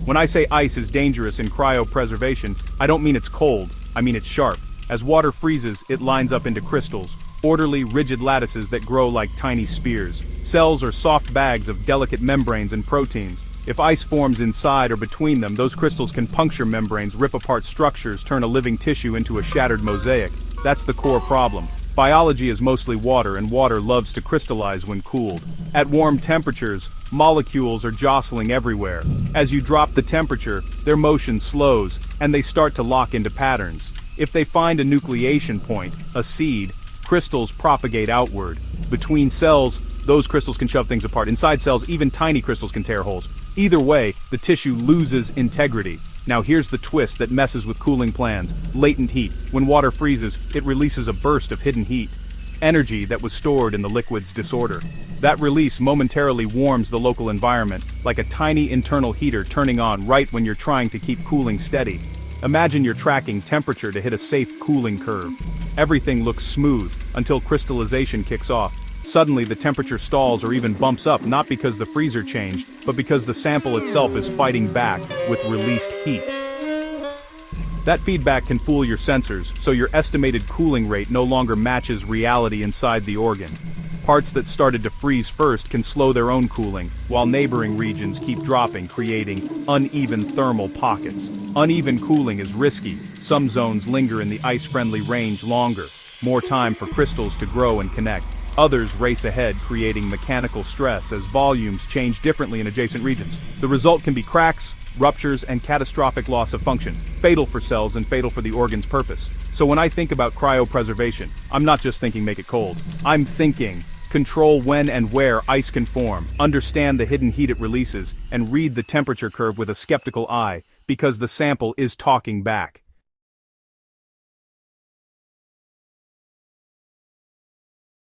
When I say ice is dangerous in cryopreservation, I don't mean it's cold, I mean it's sharp. As water freezes, it lines up into crystals, orderly, rigid lattices that grow like tiny spears. Cells are soft bags of delicate membranes and proteins. If ice forms inside or between them, those crystals can puncture membranes, rip apart structures, turn a living tissue into a shattered mosaic. That's the core problem. Biology is mostly water, and water loves to crystallize when cooled. At warm temperatures, molecules are jostling everywhere. As you drop the temperature, their motion slows, and they start to lock into patterns. If they find a nucleation point, a seed, crystals propagate outward. Between cells, those crystals can shove things apart. Inside cells, even tiny crystals can tear holes. Either way, the tissue loses integrity. Now here's the twist that messes with cooling plans: latent heat. When water freezes, it releases a burst of hidden heat. Energy that was stored in the liquid's disorder. That release momentarily warms the local environment, like a tiny internal heater turning on right when you're trying to keep cooling steady. Imagine you're tracking temperature to hit a safe cooling curve. Everything looks smooth, until crystallization kicks off. Suddenly the temperature stalls or even bumps up, not because the freezer changed, but because the sample itself is fighting back with released heat. That feedback can fool your sensors, so your estimated cooling rate no longer matches reality inside the organ. Parts that started to freeze first can slow their own cooling, while neighboring regions keep dropping, creating uneven thermal pockets. Uneven cooling is risky. Some zones linger in the ice-friendly range longer, more time for crystals to grow and connect. Others race ahead, creating mechanical stress as volumes change differently in adjacent regions. The result can be cracks, ruptures, and catastrophic loss of function, fatal for cells and fatal for the organ's purpose. So when I think about cryopreservation, I'm not just thinking make it cold. I'm thinking control when and where ice can form, understand the hidden heat it releases, and read the temperature curve with a skeptical eye, because the sample is talking back.